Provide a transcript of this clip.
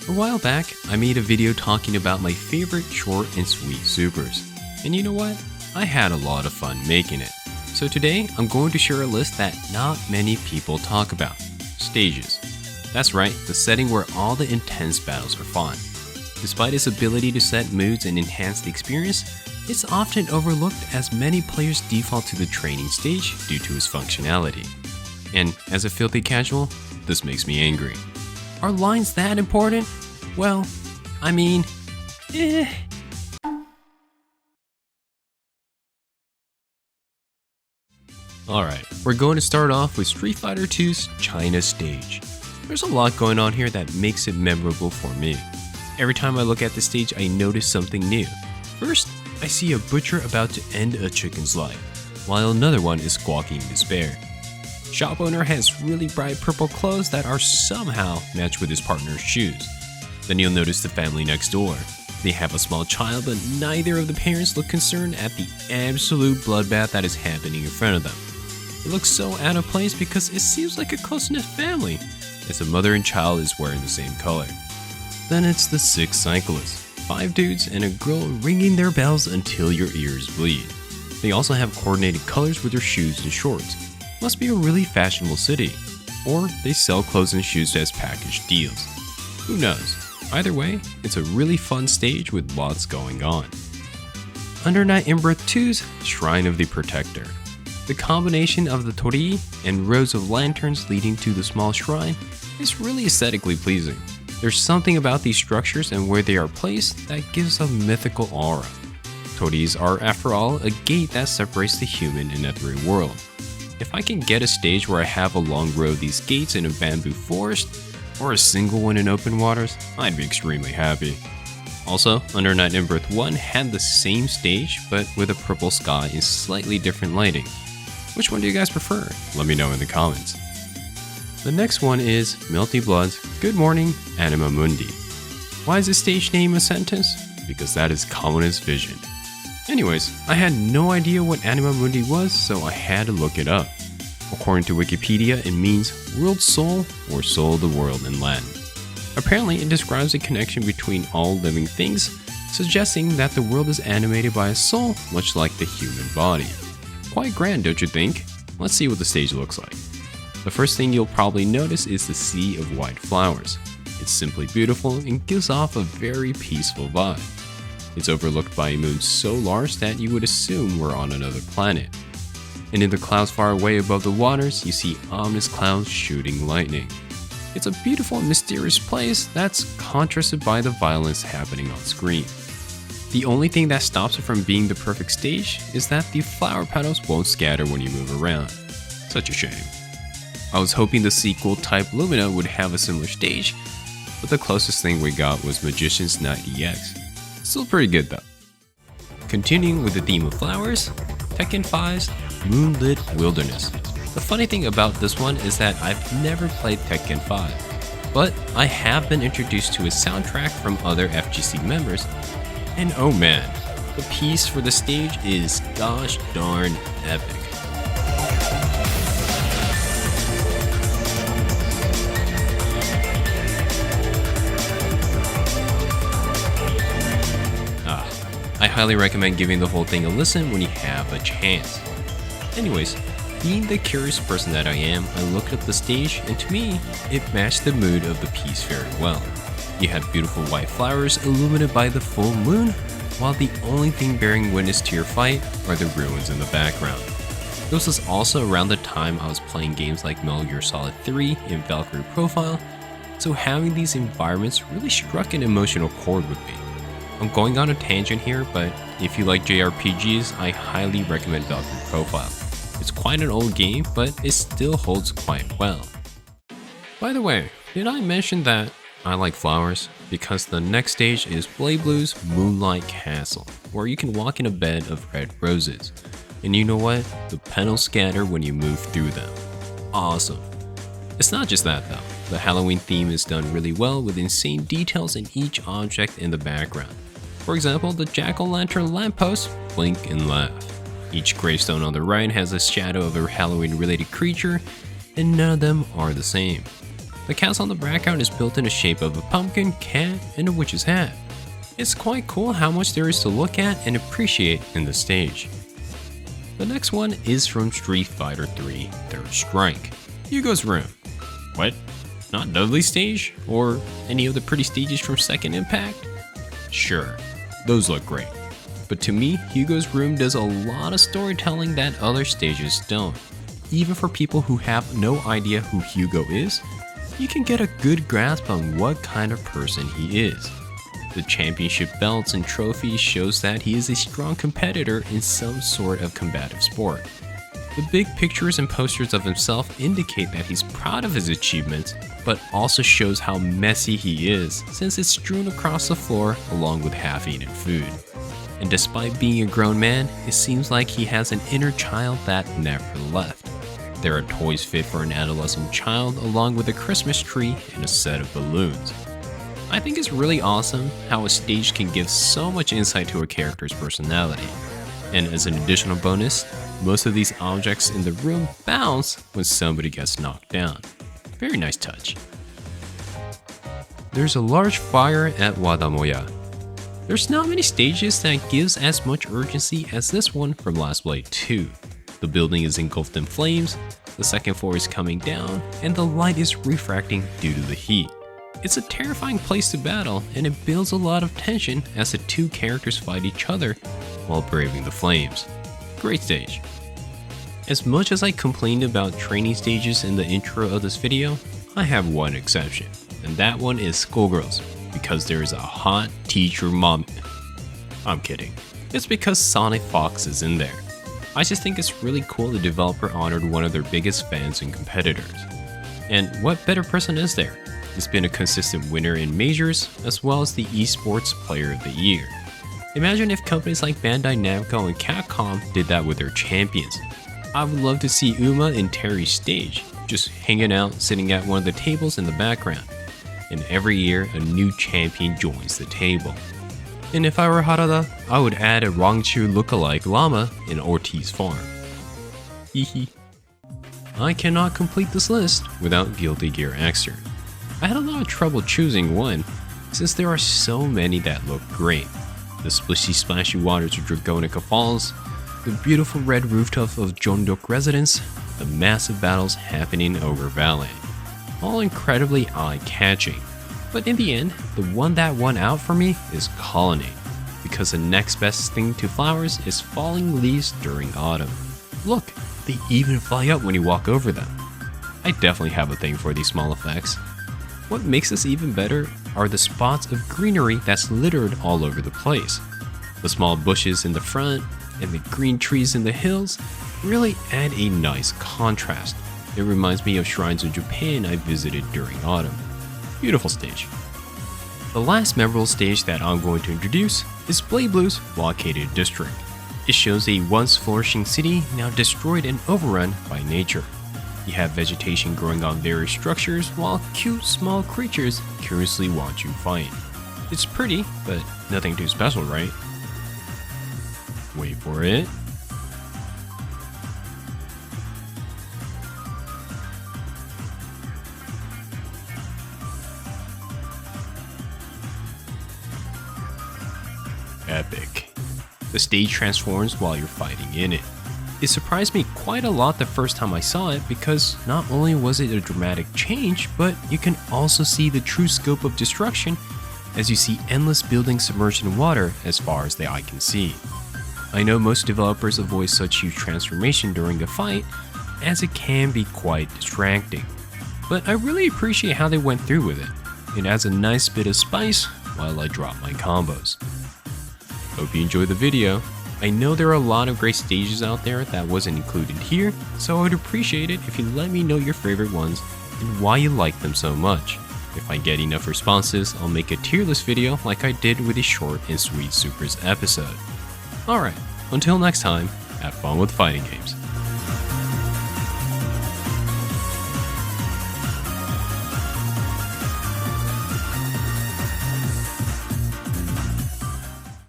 A while back, I made a video talking about my favorite short and sweet supers. And you know what? I had a lot of fun making it. So today, I'm going to share a list that not many people talk about. Stages. That's right, the setting where all the intense battles are fought. Despite its ability to set moods and enhance the experience, it's often overlooked as many players default to the training stage due to its functionality. And as a filthy casual, this makes me angry. Are lines that important? Well, I mean, Alright, we're going to start off with Street Fighter 2's China stage. There's a lot going on here that makes it memorable for me. Every time I look at the stage, I notice something new. First, I see a butcher about to end a chicken's life, while another one is squawking in despair. Shop owner has really bright purple clothes that are somehow matched with his partner's shoes. Then you'll notice the family next door. They have a small child, but neither of the parents look concerned at the absolute bloodbath that is happening in front of them. It looks so out of place because it seems like a close-knit family, as a mother and child is wearing the same color. Then it's the 6 cyclists, 5 dudes and a girl ringing their bells until your ears bleed. They also have coordinated colors with their shoes and shorts. Must be a really fashionable city. Or they sell clothes and shoes as package deals. Who knows? Either way, it's a really fun stage with lots going on. Under Night in Birth 2's Shrine of the Protector. The combination of the torii and rows of lanterns leading to the small shrine is really aesthetically pleasing. There's something about these structures and where they are placed that gives a mythical aura. Tories are, after all, a gate that separates the human and ethereal world. If I can get a stage where I have a long row of these gates in a bamboo forest, or a single one in open waters, I'd be extremely happy. Also, Under Night in Birth 1 had the same stage, but with a purple sky and slightly different lighting. Which one do you guys prefer? Let me know in the comments. The next one is Melty Blood's Good Morning, Anima Mundi. Why is the stage name a sentence? Because that is Communist vision. Anyways, I had no idea what Anima Mundi was, so I had to look it up. According to Wikipedia, it means world soul or soul of the world in Latin. Apparently, it describes a connection between all living things, suggesting that the world is animated by a soul, much like the human body. Quite grand, don't you think? Let's see what the stage looks like. The first thing you'll probably notice is the sea of white flowers. It's simply beautiful and gives off a very peaceful vibe. It's overlooked by a moon so large that you would assume we're on another planet. And in the clouds far away above the waters, you see ominous clouds shooting lightning. It's a beautiful and mysterious place that's contrasted by the violence happening on screen. The only thing that stops it from being the perfect stage is that the flower petals won't scatter when you move around. Such a shame. I was hoping the sequel type Lumina would have a similar stage, but the closest thing we got was Magician's Night EX. Still pretty good though. Continuing with the theme of flowers, Tekken 5's Moonlit Wilderness. The funny thing about this one is that I've never played Tekken 5, but I have been introduced to a soundtrack from other FGC members, and oh man, the piece for the stage is gosh darn epic. I highly recommend giving the whole thing a listen when you have a chance. Anyways, being the curious person that I am, I looked up the stage and to me, it matched the mood of the piece very well. You had beautiful white flowers illuminated by the full moon, while the only thing bearing witness to your fight are the ruins in the background. This was also around the time I was playing games like Metal Gear Solid 3 and Valkyrie Profile, so having these environments really struck an emotional chord with me. I'm going on a tangent here, but if you like JRPGs, I highly recommend Valkyrie Profile. It's quite an old game, but it still holds quite well. By the way, did I mention that I like flowers? Because the next stage is BlazBlue's Moonlight Castle, where you can walk in a bed of red roses. And you know what? The petals scatter when you move through them. Awesome. It's not just that though. The Halloween theme is done really well with insane details in each object in the background. For example, the jack-o'-lantern lampposts blink and laugh. Each gravestone on the right has a shadow of a Halloween-related creature, and none of them are the same. The castle on the background is built in the shape of a pumpkin, cat, and a witch's hat. It's quite cool how much there is to look at and appreciate in the stage. The next one is from Street Fighter 3 Third Strike, Hugo's Room. What? Not Dudley's stage? Or any of the pretty stages from Second Impact? Sure, those look great. But to me, Hugo's Room does a lot of storytelling that other stages don't. Even for people who have no idea who Hugo is, you can get a good grasp on what kind of person he is. The championship belts and trophies shows that he is a strong competitor in some sort of combative sport. The big pictures and posters of himself indicate that he's proud of his achievements, but also shows how messy he is since it's strewn across the floor along with half-eaten food. And despite being a grown man, it seems like he has an inner child that never left. There are toys fit for an adolescent child along with a Christmas tree and a set of balloons. I think it's really awesome how a stage can give so much insight to a character's personality. And as an additional bonus, most of these objects in the room bounce when somebody gets knocked down. Very nice touch. There's a large fire at Wadamoya. There's not many stages that gives as much urgency as this one from Last Blade 2. The building is engulfed in flames, the second floor is coming down, and the light is refracting due to the heat. It's a terrifying place to battle, and it builds a lot of tension as the two characters fight each other while braving the flames. Great stage. As much as I complained about training stages in the intro of this video, I have one exception, and that one is Skullgirls, because there is a hot teacher mom. I'm kidding. It's because Sonic Fox is in there. I just think it's really cool the developer honored one of their biggest fans and competitors. And what better person is there? He's been a consistent winner in majors, as well as the esports player of the year. Imagine if companies like Bandai Namco and Capcom did that with their champions. I would love to see Uma in Terry's stage, just hanging out, sitting at one of the tables in the background. And every year, a new champion joins the table. And if I were Harada, I would add a Rangchu lookalike llama in Ortiz Farm. Hehe. I cannot complete this list without Guilty Gear Xrd. I had a lot of trouble choosing one, since there are so many that look great. The splishy splashy waters of Dragonica Falls, the beautiful red rooftop of Jondok Residence, the massive battles happening in Ogre Valley. All incredibly eye-catching. But in the end, the one that won out for me is Colony, because the next best thing to flowers is falling leaves during autumn. Look, they even fly up when you walk over them. I definitely have a thing for these small effects. What makes this even better are the spots of greenery that's littered all over the place. The small bushes in the front and the green trees in the hills really add a nice contrast. It reminds me of shrines in Japan I visited during autumn. Beautiful stage. The last memorable stage that I'm going to introduce is Blade Blue's Blockaded District. It shows a once flourishing city now destroyed and overrun by nature. You have vegetation growing on various structures while cute small creatures curiously watch you fight. It's pretty, but nothing too special, right? Wait for it. Epic. The stage transforms while you're fighting in it. It surprised me quite a lot the first time I saw it because not only was it a dramatic change, but you can also see the true scope of destruction as you see endless buildings submerged in water as far as the eye can see. I know most developers avoid such huge transformation during a fight as it can be quite distracting, but I really appreciate how they went through with it. It adds a nice bit of spice while I drop my combos. Hope you enjoyed the video. I know there are a lot of great stages out there that wasn't included here, so I would appreciate it if you let me know your favorite ones and why you like them so much. If I get enough responses, I'll make a tier list video like I did with the short and sweet Supers episode. Alright, until next time, have fun with fighting games.